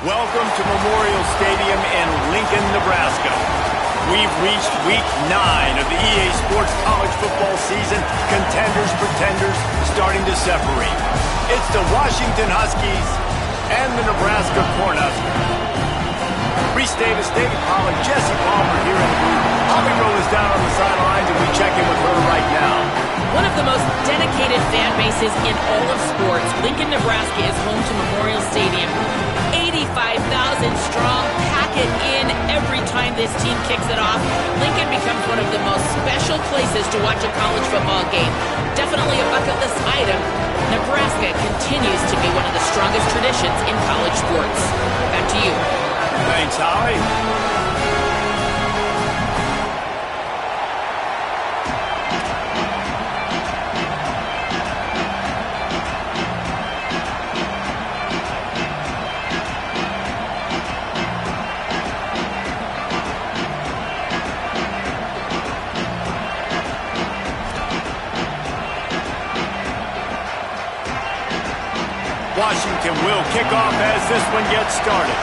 Welcome to Memorial Stadium in Lincoln, Nebraska. We've reached week 9 of the EA Sports college football season. Contenders, pretenders, starting to separate. It's the Washington Huskies and the Nebraska Cornhuskers. Reese Davis, David Pollack, Jesse Palmer here in the booth. Holly Rowe is down on the sidelines, and we check in with her right now. One of the most dedicated fan bases in all of sports, Lincoln, Nebraska is home to Memorial Stadium. 85,000 strong, pack it in every time this team kicks it off. Lincoln becomes one of the most special places to watch a college football game. Definitely a bucket list item. Nebraska continues to be one of the strongest traditions in college sports. Back to you. Thanks, Holly. Washington will kick off as this one gets started.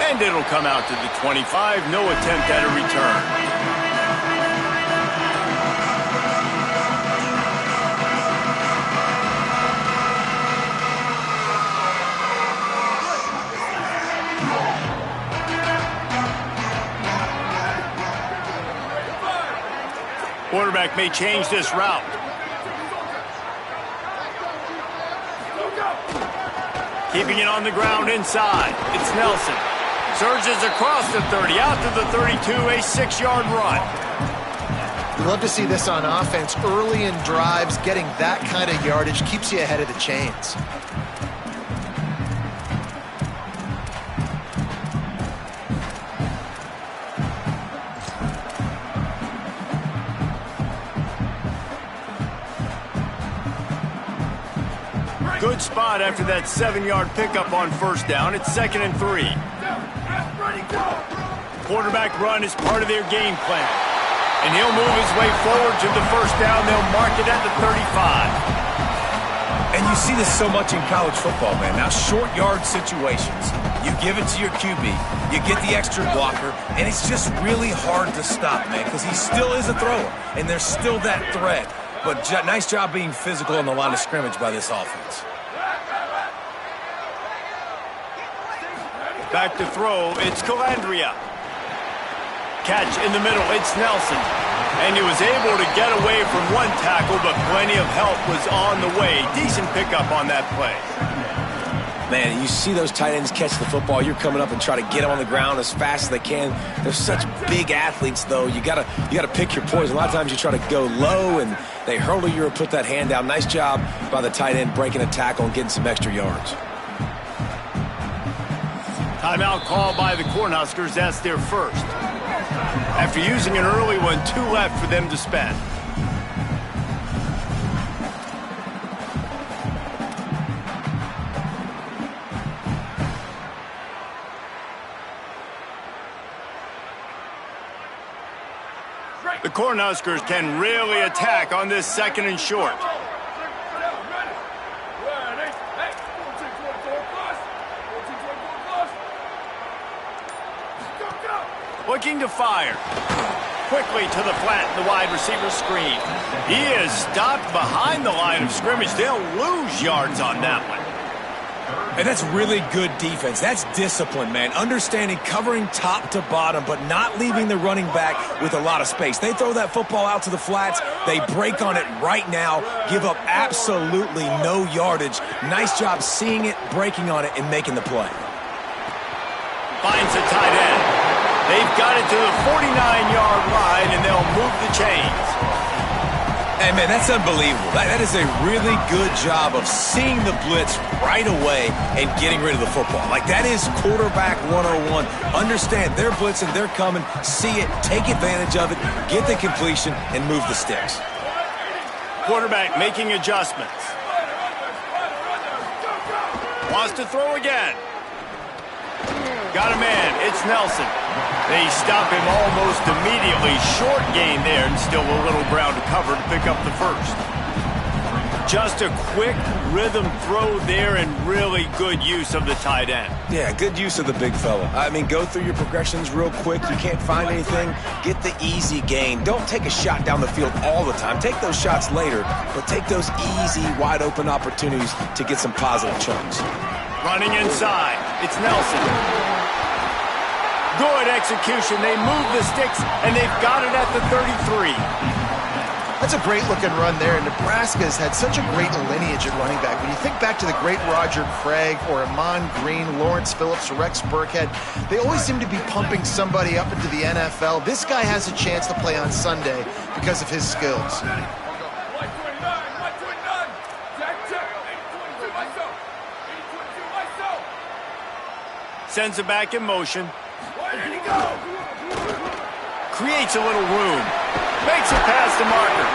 And it'll come out to the 25. No attempt at a return. Quarterback may change this route. Keeping it on the ground inside. It's Nelson. Surges across the 30, out to the 32, a 6-yard run. You love to see this on offense. Early in drives, getting that kind of yardage keeps you ahead of the chains. Good spot after that 7-yard pickup on first down. It's 2nd and 3. Quarterback run is part of their game plan. And he'll move his way forward to the first down. They'll mark it at the 35. And you see this so much in college football, man. Now, short yard situations. You give it to your QB. You get the extra blocker. And it's just really hard to stop, man, because he still is a thrower. And there's still that threat. But nice job being physical on the line of scrimmage by this offense. Back to throw, it's Calandria. Catch in the middle, it's Nelson. And he was able to get away from one tackle, but plenty of help was on the way. Decent pickup on that play. Man, you see those tight ends catch the football, you're coming up and try to get them on the ground as fast as they can. They're such big athletes, though. You gotta pick your poison. A lot of times you try to go low, and they hurdle you or put that hand down. Nice job by the tight end breaking a tackle and getting some extra yards. Timeout called by the Cornhuskers. That's their first. After using an early one, 2 left for them to spend. The Cornhuskers can really attack on this 2nd and short. Looking to fire. Quickly to the flat, the wide receiver screen. He is stopped behind the line of scrimmage. They'll lose yards on that one. And that's really good defense. That's discipline, man. Understanding covering top to bottom, but not leaving the running back with a lot of space. They throw that football out to the flats. They break on it right now, give up absolutely no yardage. Nice job seeing it, breaking on it, and making the play. Finds a tight end. They've got it to the 49-yard line, and they'll move the chains. Hey, man, that's unbelievable. That is a really good job of seeing the blitz right away and getting rid of the football. Like, that is quarterback 101. Understand, they're blitzing, they're coming, see it, take advantage of it, get the completion, and move the sticks. Quarterback making adjustments. Wants to throw again. Got a man. It's Nelson. They stop him almost immediately. Short gain there, and still a little ground to cover to pick up the first. Just a quick rhythm throw there and really good use of the tight end. Yeah, good use of the big fella. I mean, go through your progressions real quick. You can't find anything. Get the easy gain. Don't take a shot down the field all the time. Take those shots later, but take those easy, wide-open opportunities to get some positive chunks. Running inside. It's Nelson. Good execution. They move the sticks, and they've got it at the 33. That's a great-looking run there. Nebraska's had such a great lineage at running back. When you think back to the great Roger Craig or Amon Green, Lawrence Phillips, or Rex Burkhead, they always seem to be pumping somebody up into the NFL. This guy has a chance to play on Sunday because of his skills. Sends it back in motion. Creates a little room. Makes it past the marker.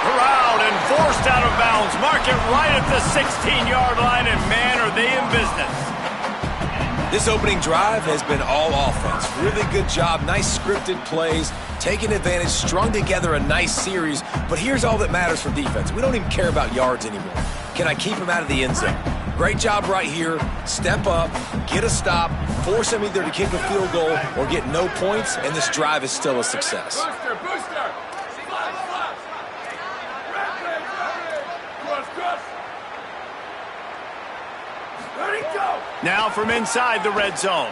Corralled and forced out of bounds. Mark it right at the 16-yard line, and man, are they in business. This opening drive has been all offense. Really good job. Nice scripted plays. Taking advantage. Strung together a nice series. But here's all that matters for defense. We don't even care about yards anymore. Can I keep him out of the end zone? Great job right here. Step up, get a stop, force him either to kick a field goal or get no points, and this drive is still a success. Now from inside the red zone.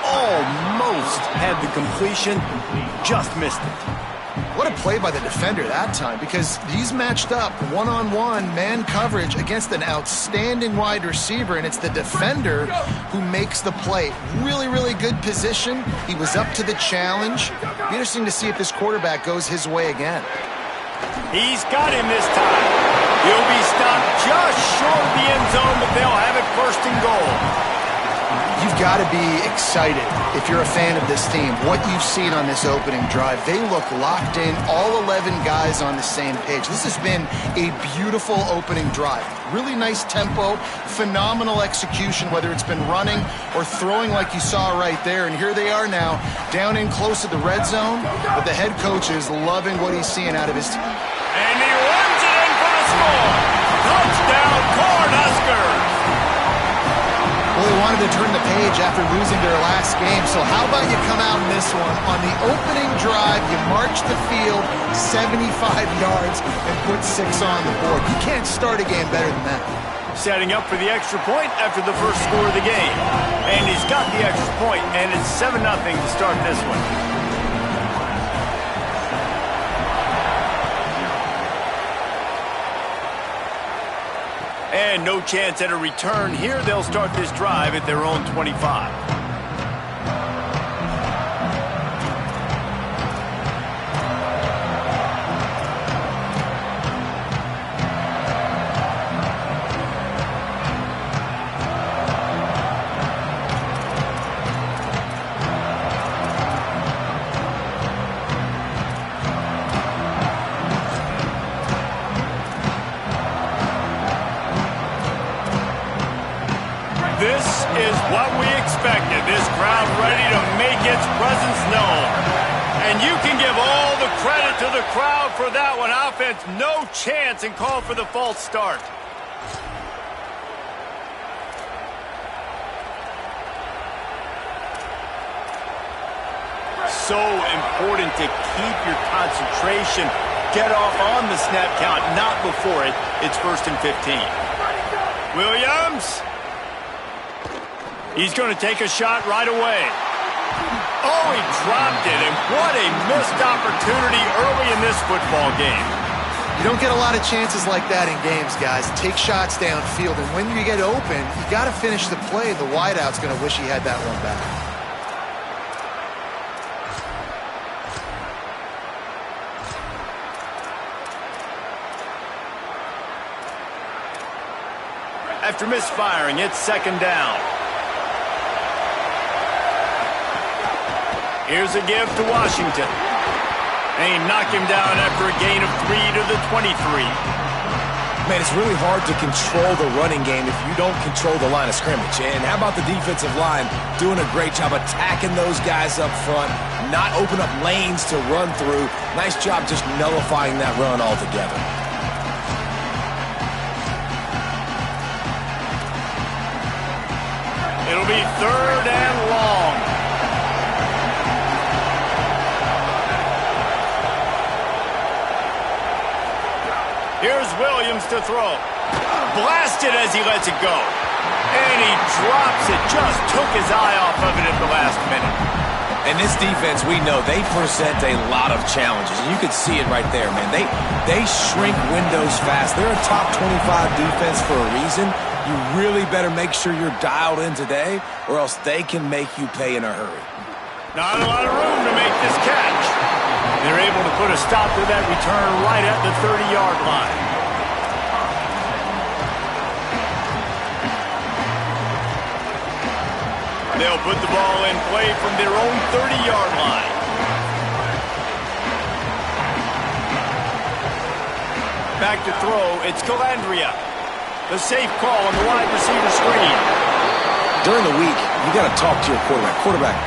Almost had the completion, just missed it. What a play by the defender that time, because he's matched up one-on-one man coverage against an outstanding wide receiver, and it's the defender who makes the play. Really, really good position. He was up to the challenge. Be interesting to see if this quarterback goes his way again. He's got him this time. He'll be stopped just short of the end zone, but they'll have it first and goal. You've got to be excited if you're a fan of this team. What you've seen on this opening drive, they look locked in, all 11 guys on the same page. This has been a beautiful opening drive. Really nice tempo, phenomenal execution, whether it's been running or throwing like you saw right there. And here they are now, down in close to the red zone, but the head coach is loving what he's seeing out of his team. And he runs it in for the score. Touchdown, Cornhuskers. Well, they wanted to turn the page after losing their last game, so how about you come out in this one? On the opening drive, you march the field 75 yards and put 6 on the board. You can't start a game better than that. Setting up for the extra point after the first score of the game. And he's got the extra point, and it's 7-0 to start this one. And no chance at a return here. They'll start this drive at their own 25. This is what we expected. This crowd ready to make its presence known. And you can give all the credit to the crowd for that one. Offense, no chance, and call for the false start. So important to keep your concentration. Get off on the snap count, not before it. It's 1st and 15. Williams. He's going to take a shot right away. Oh, he dropped it, and what a missed opportunity early in this football game. You don't get a lot of chances like that in games, guys. Take shots downfield, and when you get open, you got to finish the play. The wideout's going to wish he had that one back. After misfiring, it's 2nd down. Here's a give to Man, it's really hard to control the running game if you don't control the line of scrimmage. And how about the defensive line doing a great job attacking those guys up front, not open up lanes to run through. Nice job just nullifying that run altogether. It'll be 3rd and long. Here's Williams to throw. Blasted as he lets it go. And he drops it. Just took his eye off of it at the last minute. And this defense, we know, they present a lot of challenges. And you can see it right there, man. They shrink windows fast. They're a top 25 defense for a reason. You really better make sure you're dialed in today, or else they can make you pay in a hurry. Not a lot of room to make this catch. They're able to put a stop to that return right at the 30-yard line. They'll put the ball in play from their own 30-yard line. Back to throw, it's Calandria. The safe call on the wide receiver screen. During the week, you got to talk to your quarterback. Quarterback,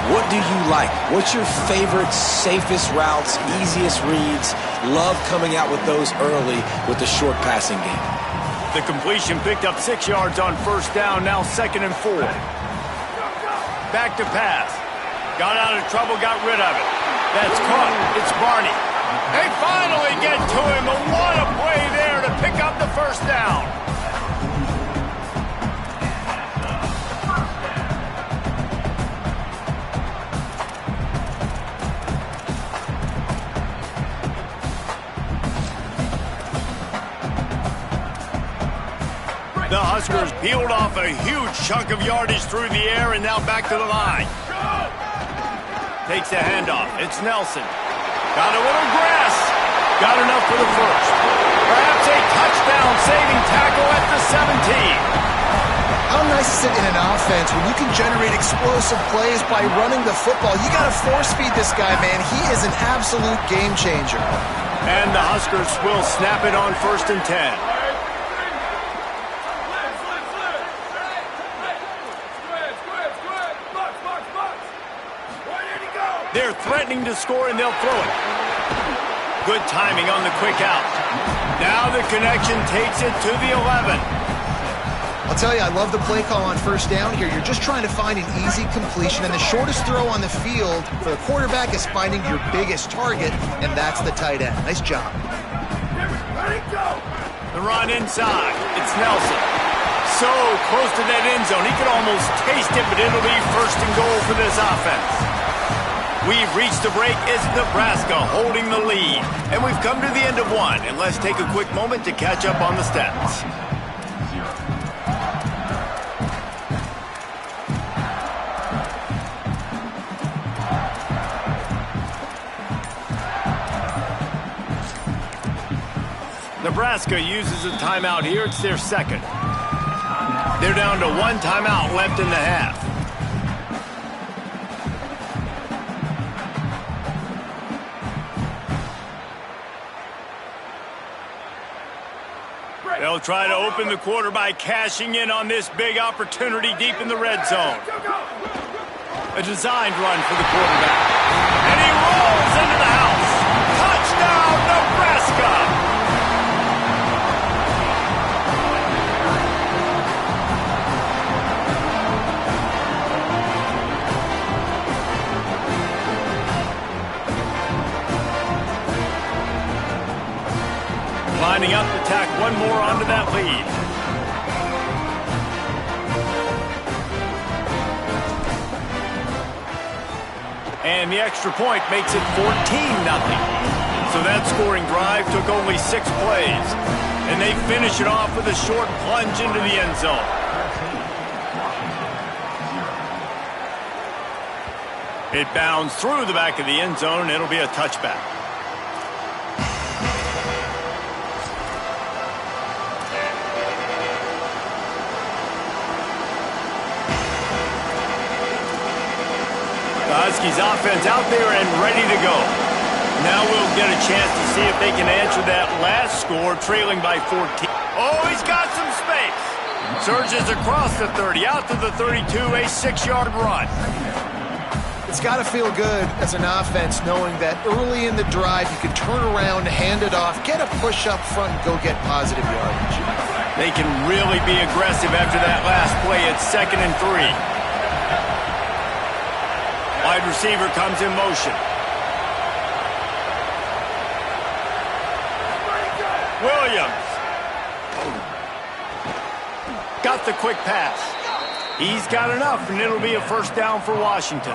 what do you like? What's your favorite, safest routes, easiest reads? Love coming out with those early with the short passing game. The completion picked up 6 yards on 1st down, now 2nd and 4. Back to pass. Got out of trouble, got rid of it. That's caught. It's Barney. They finally get to him, but what a play there to pick up the 1st down. The Huskers peeled off a huge chunk of yardage through the air and now back to the line. Takes a handoff. It's Nelson. Got a little grass. Got enough for the 1st. Perhaps a touchdown-saving tackle at the 17. How nice is it in an offense when you can generate explosive plays by running the football? You got to force-feed this guy, man. He is an absolute game changer. And the Huskers will snap it on 1st and 10. They're threatening to score, and they'll throw it. Good timing on the quick out. Now the connection takes it to the 11. I'll tell you, I love the play call on 1st down here. You're just trying to find an easy completion, and the shortest throw on the field for the quarterback is finding your biggest target, and that's the tight end. Nice job. The run inside. It's Nelson. So close to that end zone. He could almost taste it, but it'll be 1st and goal for this offense. We've reached the break. It's Nebraska holding the lead. And we've come to the end of one. And let's take a quick moment to catch up on the stats. Nebraska uses a timeout here. It's their 2nd. They're down to 1 timeout left in the half. They'll try to open the quarter by cashing in on this big opportunity deep in the red zone. A designed run for the quarterback. And he rolls into the house. Touchdown, Nebraska! Lining up to tack one more onto that lead. And the extra point makes it 14-0. So that scoring drive took only 6 plays. And they finish it off with a short plunge into the end zone. It bounds through the back of the end zone. It'll be a touchback. The Huskies offense out there and ready to go. Now we'll get a chance to see if they can answer that last score, trailing by 14. Oh, he's got some space. Surges across the 30, out to the 32, a 6-yard run. It's got to feel good as an offense knowing that early in the drive you can turn around, hand it off, get a push up front, and go get positive yardage. They can really be aggressive after that last play. It's 2nd and 3. Wide receiver comes in motion. Williams. Got the quick pass. He's got enough, and it'll be a 1st down for Washington.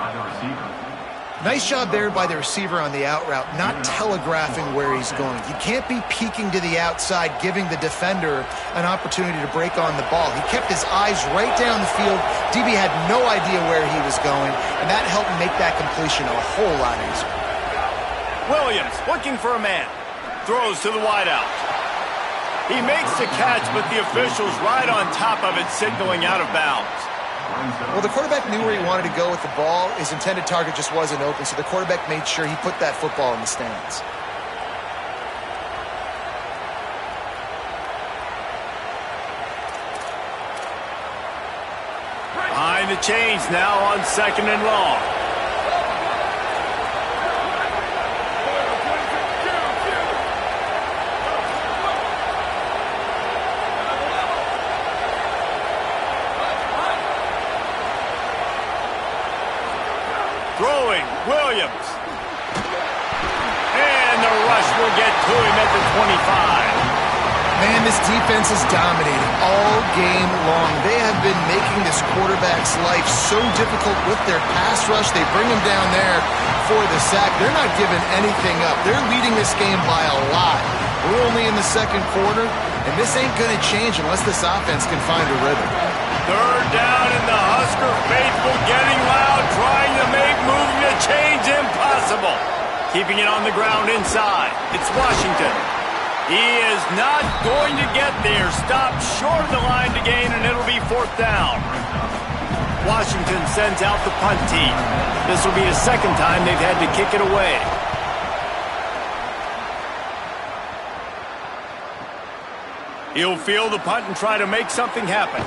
Nice job there by the receiver on the out route, not telegraphing where he's going. You can't be peeking to the outside, giving the defender an opportunity to break on the ball. He kept his eyes right down the field. DB had no idea where he was going, and that helped make that completion a whole lot easier. Williams looking for a man. Throws to the wideout. He makes the catch, but the official's right on top of it, signaling out of bounds. Well, the quarterback knew where he wanted to go with the ball. His intended target just wasn't open, so the quarterback made sure he put that football in the stands. Behind the chains now on 2nd and long. Throwing, Williams. And the rush will get to him at the 25. Man, this defense is dominating all game long. They have been making this quarterback's life so difficult with their pass rush. They bring him down there for the sack. They're not giving anything up. They're leading this game by a lot. We're only in the 2nd quarter, and this ain't going to change unless this offense can find a rhythm. 3rd down, and the Husker faithful getting loud, trying to make moving the chains impossible. Keeping it on the ground inside. It's Washington. He is not going to get there. Stopped short of the line to gain, and it'll be 4th down. Washington sends out the punt team. This will be the 2nd time they've had to kick it away. He'll field the punt and try to make something happen.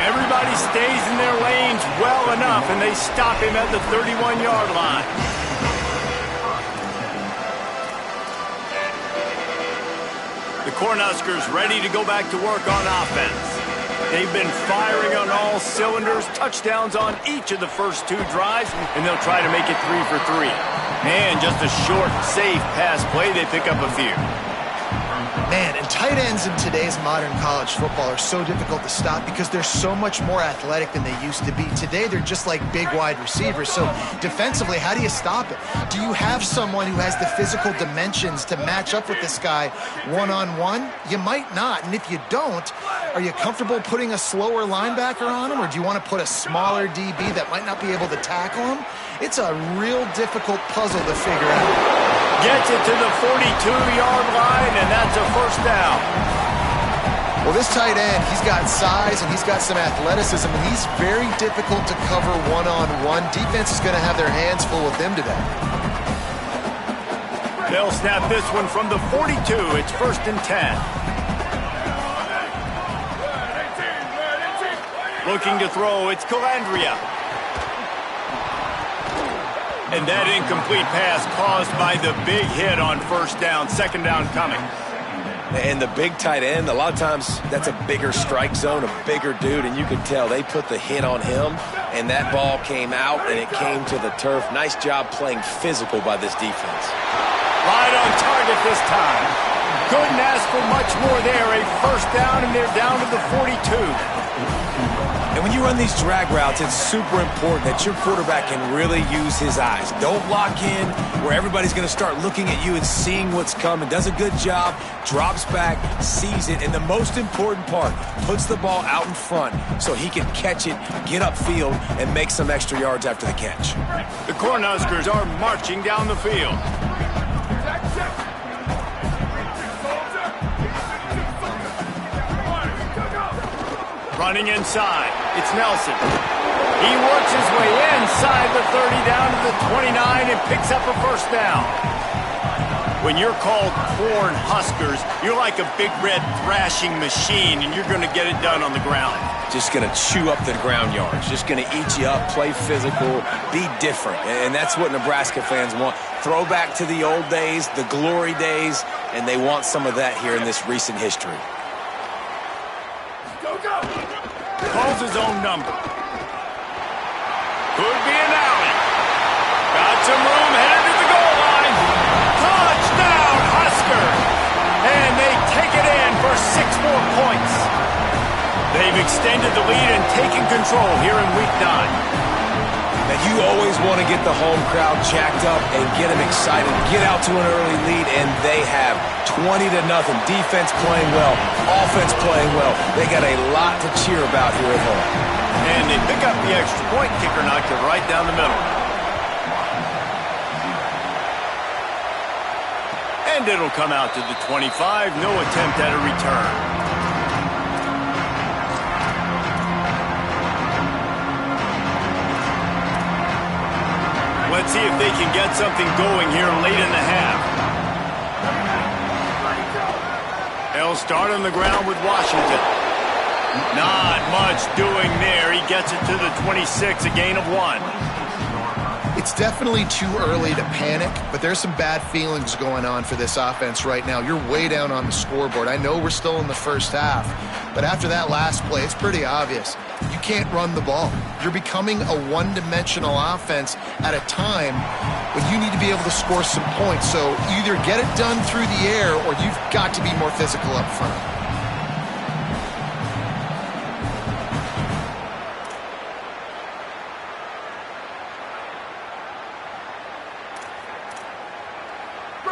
Everybody stays in their lanes well enough, and they stop him at the 31-yard line. The Cornhuskers ready to go back to work on offense. They've been firing on all cylinders, touchdowns on each of the first 2 drives, and they'll try to make it 3 for 3. And just a short, safe pass play, they pick up a few. Man, and tight ends in today's modern college football are so difficult to stop because they're so much more athletic than they used to be. Today, they're just like big wide receivers. So defensively, how do you stop it? Do you have someone who has the physical dimensions to match up with this guy one-on-one? You might not. And if you don't, are you comfortable putting a slower linebacker on him, or do you want to put a smaller DB that might not be able to tackle him? It's a real difficult puzzle to figure out. Gets it to the 42-yard line, and that's a 1st down. Well, this tight end, he's got size and he's got some athleticism, and he's very difficult to cover one-on-one. Defense is going to have their hands full with him today. They'll snap this one from the 42. It's 1st and 10. Looking to throw, it's Calandria. And that incomplete pass caused by the big hit on 1st down. 2nd down coming. And the big tight end, a lot of times that's a bigger strike zone, a bigger dude, and you can tell they put the hit on him, and that ball came out, and it came to the turf. Nice job playing physical by this defense. Right on target this time. Couldn't ask for much more there. A 1st down, and they're down to the 42. And when you run these drag routes, it's super important that your quarterback can really use his eyes. Don't lock in where everybody's going to start looking at you and seeing what's coming. Does a good job, drops back, sees it, and the most important part, puts the ball out in front so he can catch it, get upfield, and make some extra yards after the catch. The Cornhuskers are marching down the field. Running inside, it's Nelson. He works his way inside the 30 down to the 29 and picks up a 1st down. When you're called Corn Huskers, you're like a big red thrashing machine, and you're going to get it done on the ground. Just going to chew up the ground yards. Just going to eat you up, play physical, be different. And that's what Nebraska fans want. Throw back to the old days, the glory days, and they want some of that here in this recent history. Go, go! Calls his own number. Could be an alley. Got some room, headed to the goal line. Touchdown, Huskers! And they take it in for 6 more points. They've extended the lead and taken control here in Week 9. Now, you always want to get the home crowd jacked up and get them excited, get out to an early lead, and they have 20-0. Defense playing well, offense playing well. They got a lot to cheer about here at home. And they pick up the extra point. Kicker knocked it right down the middle. And it'll come out to the 25. No attempt at a return. Let's see if they can get something going here late in the half. They'll start on the ground with Washington. Not much doing there. He gets it to the 26, a gain of 1. It's definitely too early to panic, but there's some bad feelings going on for this offense right now. You're way down on the scoreboard. I know we're still in the first half, but after that last play, it's pretty obvious. You can't run the ball. You're becoming a one-dimensional offense at a time when you need to be able to score some points. So either get it done through the air or you've got to be more physical up front.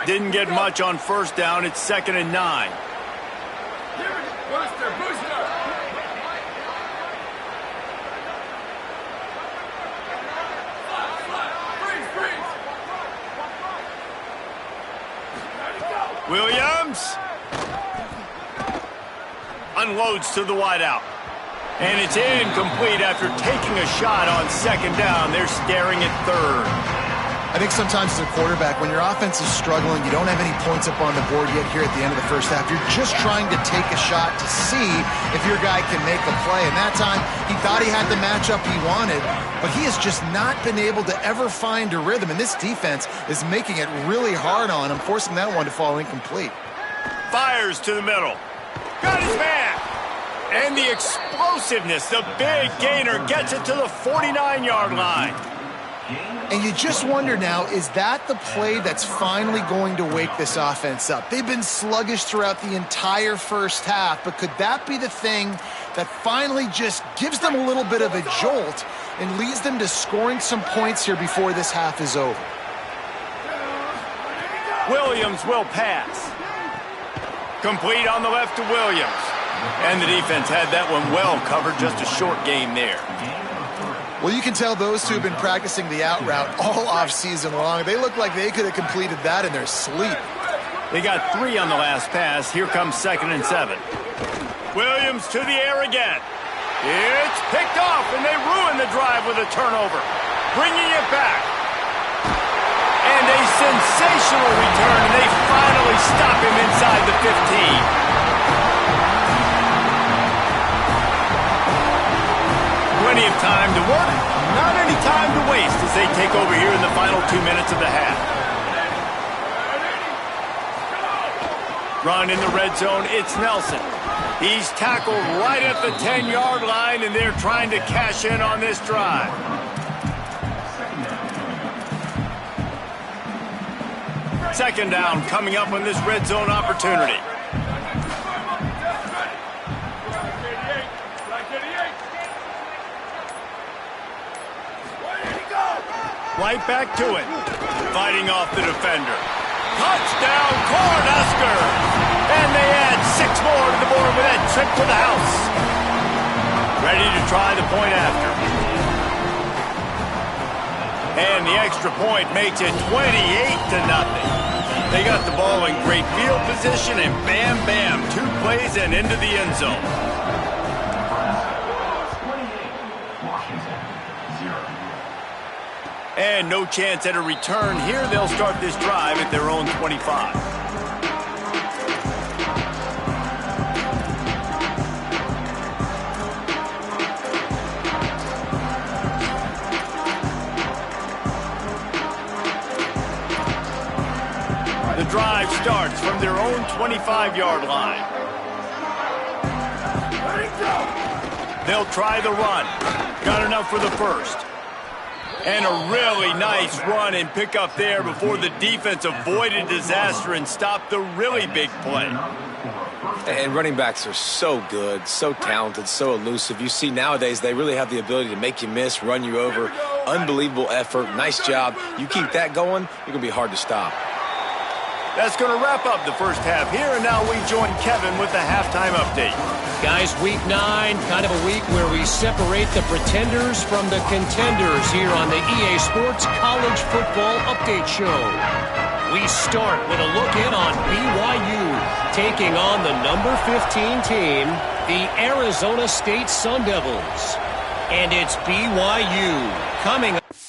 Didn't get much on first down. It's 2nd and 9. Williams unloads to the wideout. And it's incomplete after taking a shot on 2nd down. They're staring at 3rd. I think sometimes as a quarterback, when your offense is struggling, you don't have any points up on the board yet here at the end of the first half. You're just trying to take a shot to see if your guy can make a play. And that time, he thought he had the matchup he wanted, but he has just not been able to ever find a rhythm. And this defense is making it really hard on him, forcing that one to fall incomplete. Fires to the middle. Got his man. And the explosiveness, the big gainer gets it to the 49-yard line. And you just wonder now, is that the play that's finally going to wake this offense up? They've been sluggish throughout the entire first half, but could that be the thing that finally just gives them a little bit of a jolt and leads them to scoring some points here before this half is over? Williams will pass. Complete on the left to Williams. And the defense had that one well covered, just a short gain there. Well, you can tell those two have been practicing the out route all offseason long. They look like they could have completed that in their sleep. They got 3 on the last pass. Here comes 2nd and 7. Williams to the air again. It's picked off, and they ruin the drive with a turnover. Bringing it back. And a sensational return, and they finally stop him inside the 15. Plenty of time to work, not any time to waste as they take over here in the final 2 minutes of the half. Run in the red zone, it's Nelson. He's tackled right at the 10-yard line, and they're trying to cash in on this drive. Second down coming up on this red zone opportunity. Right back to it. Fighting off the defender. Touchdown, Cornhuskers! And they add 6 more to the board with that trip to the house. Ready to try the point after. And the extra point makes it 28-0. They got the ball in great field position, and bam, bam, 2 plays and into the end zone. And no chance at a return here. They'll start this drive at their own 25. The drive starts from their own 25-yard line. They'll try the run. Got enough for the first. And a really nice run and pick up there before the defense avoided disaster and stopped the really big play. And running backs are so good, so talented, so elusive. You see nowadays they really have the ability to make you miss, run you over. Unbelievable effort. Nice job. You keep that going, you're going to be hard to stop. That's going to wrap up the first half here, and now we join Kevin with the halftime update. Guys, week 9, kind of a week where we separate the pretenders from the contenders here on the EA Sports College Football Update Show. We start with a look in on BYU, taking on the number 15 team, the Arizona State Sun Devils. And it's BYU coming up.